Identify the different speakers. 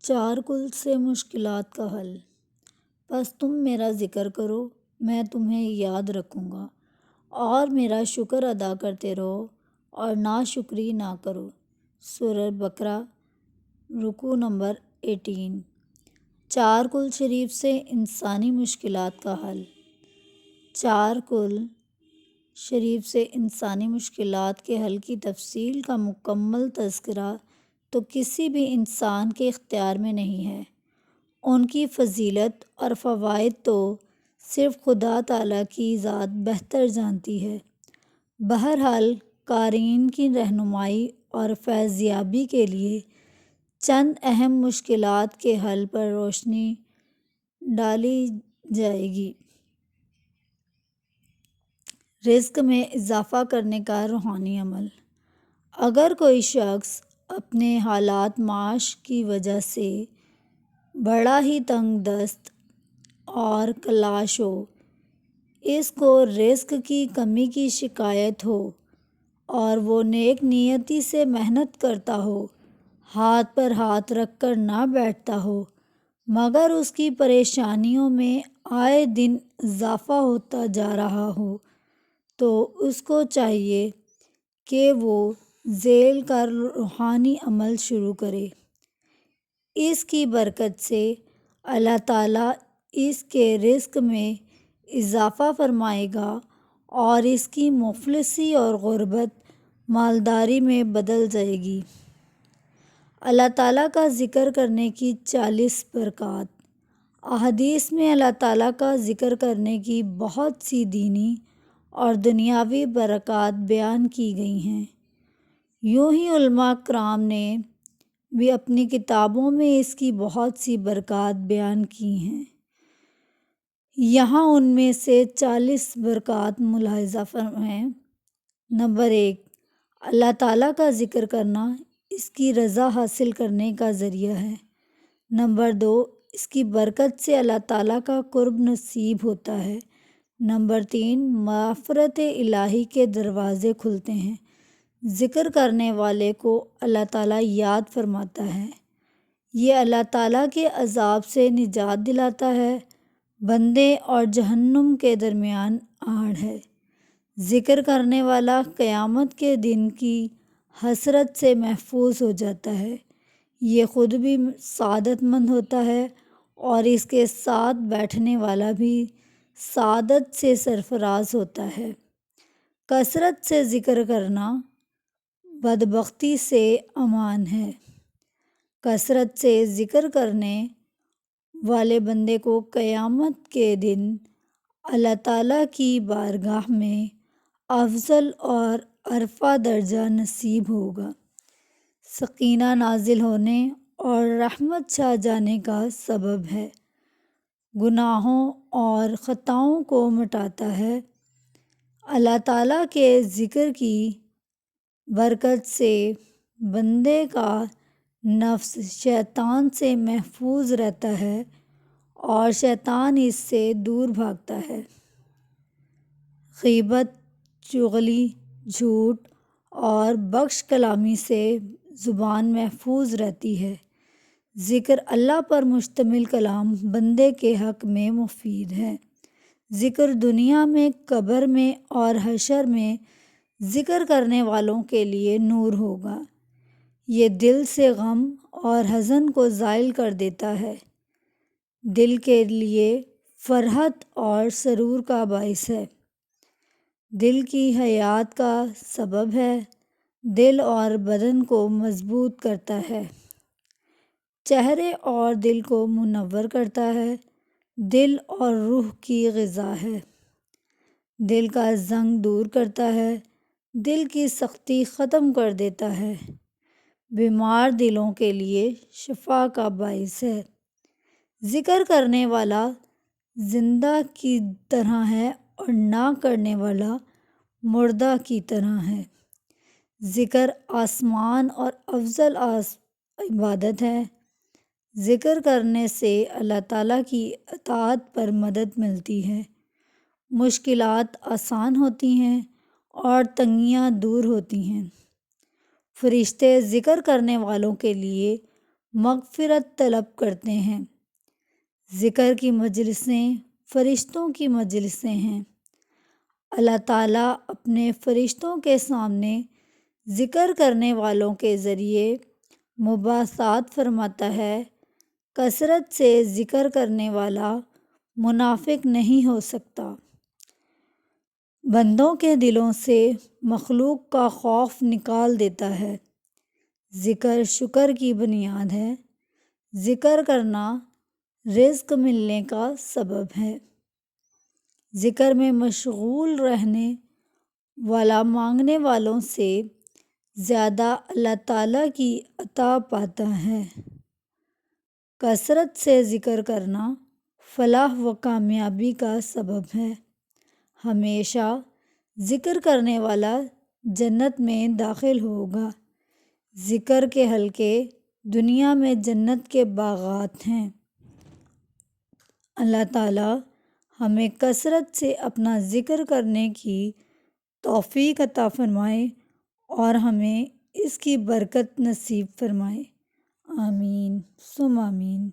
Speaker 1: چارکل سے مشکلات کا حل۔ بس تم میرا ذکر کرو، میں تمہیں یاد رکھوں گا، اور میرا شکر ادا کرتے رہو اور ناشکری نہ کرو۔ سورہ بقرہ رکوع نمبر 18۔ چارکل شریف سے انسانی مشکلات کا حل۔ چارکل شریف سے انسانی مشکلات کے حل کی تفصیل کا مکمل تذکرہ تو کسی بھی انسان کے اختیار میں نہیں ہے۔ ان کی فضیلت اور فوائد تو صرف خدا تعالیٰ کی ذات بہتر جانتی ہے۔ بہرحال قارئین کی رہنمائی اور فیضیابی کے لیے چند اہم مشکلات کے حل پر روشنی ڈالی جائے گی۔ رزق میں اضافہ کرنے کا روحانی عمل۔ اگر کوئی شخص اپنے حالات معاش کی وجہ سے بڑا ہی تنگ دست اور کلاش ہو، اس کو رزق کی کمی کی شکایت ہو اور وہ نیک نیتی سے محنت کرتا ہو، ہاتھ پر ہاتھ رکھ کر نہ بیٹھتا ہو، مگر اس کی پریشانیوں میں آئے دن اضافہ ہوتا جا رہا ہو، تو اس کو چاہیے کہ وہ ذیل کا روحانی عمل شروع کرے۔ اس کی برکت سے اللہ تعالیٰ اس کے رزق میں اضافہ فرمائے گا اور اس کی مفلسی اور غربت مالداری میں بدل جائے گی۔ اللہ تعالیٰ کا ذکر کرنے کی 40 برکات۔ احادیث میں اللہ تعالیٰ کا ذکر کرنے کی بہت سی دینی اور دنیاوی برکات بیان کی گئی ہیں۔ یوں ہی علماء کرام نے بھی اپنی کتابوں میں اس کی بہت سی برکات بیان کی ہیں۔ یہاں ان میں سے 40 برکات ملاحظہ فرمائیں۔ نمبر 1، اللہ تعالیٰ کا ذکر کرنا اس کی رضا حاصل کرنے کا ذریعہ ہے۔ نمبر 2، اس کی برکت سے اللہ تعالیٰ کا قرب نصیب ہوتا ہے۔ نمبر 3، مغفرت الہی کے دروازے کھلتے ہیں۔ ذکر کرنے والے کو اللہ تعالیٰ یاد فرماتا ہے۔ یہ اللہ تعالیٰ کے عذاب سے نجات دلاتا ہے۔ بندے اور جہنم کے درمیان آڑ ہے۔ ذکر کرنے والا قیامت کے دن کی حسرت سے محفوظ ہو جاتا ہے۔ یہ خود بھی سعادت مند ہوتا ہے اور اس کے ساتھ بیٹھنے والا بھی سعادت سے سرفراز ہوتا ہے۔ کثرت سے ذکر کرنا بدبختی سے امان ہے۔ کثرت سے ذکر کرنے والے بندے کو قیامت کے دن اللہ تعالیٰ کی بارگاہ میں افضل اور عرفہ درجہ نصیب ہوگا۔ سکینہ نازل ہونے اور رحمت چھا جانے کا سبب ہے۔ گناہوں اور خطاؤں کو مٹاتا ہے۔ اللہ تعالیٰ کے ذکر کی برکت سے بندے کا نفس شیطان سے محفوظ رہتا ہے اور شیطان اس سے دور بھاگتا ہے۔ غیبت، چغلی، جھوٹ اور بخش کلامی سے زبان محفوظ رہتی ہے۔ ذکر اللہ پر مشتمل کلام بندے کے حق میں مفید ہے۔ ذکر دنیا میں، قبر میں اور حشر میں ذکر کرنے والوں کے لیے نور ہوگا۔ یہ دل سے غم اور حزن کو زائل کر دیتا ہے، دل کے لیے فرحت اور سرور کا باعث ہے، دل کی حیات کا سبب ہے، دل اور بدن کو مضبوط کرتا ہے، چہرے اور دل کو منور کرتا ہے، دل اور روح کی غذا ہے، دل کا زنگ دور کرتا ہے، دل کی سختی ختم کر دیتا ہے، بیمار دلوں کے لیے شفا کا باعث ہے۔ ذکر کرنے والا زندہ کی طرح ہے اور نہ کرنے والا مردہ کی طرح ہے۔ ذکر آسان اور افضل عبادت ہے۔ ذکر کرنے سے اللہ تعالیٰ کی اطاعت پر مدد ملتی ہے، مشکلات آسان ہوتی ہیں اور تنگیاں دور ہوتی ہیں۔ فرشتے ذکر کرنے والوں کے لیے مغفرت طلب کرتے ہیں۔ ذکر کی مجلسیں فرشتوں کی مجلسیں ہیں۔ اللہ تعالیٰ اپنے فرشتوں کے سامنے ذکر کرنے والوں کے ذریعے مباحثات فرماتا ہے۔ کثرت سے ذکر کرنے والا منافق نہیں ہو سکتا۔ بندوں کے دلوں سے مخلوق کا خوف نکال دیتا ہے۔ ذکر شکر کی بنیاد ہے۔ ذکر کرنا رزق ملنے کا سبب ہے۔ ذکر میں مشغول رہنے والا مانگنے والوں سے زیادہ اللہ تعالیٰ کی عطا پاتا ہے۔ کثرت سے ذکر کرنا فلاح و کامیابی کا سبب ہے۔ ہمیشہ ذکر کرنے والا جنت میں داخل ہوگا۔ ذکر کے حلقے دنیا میں جنت کے باغات ہیں۔ اللہ تعالیٰ ہمیں کثرت سے اپنا ذکر کرنے کی توفیق عطا فرمائے اور ہمیں اس کی برکت نصیب فرمائے۔ آمین ثم آمین۔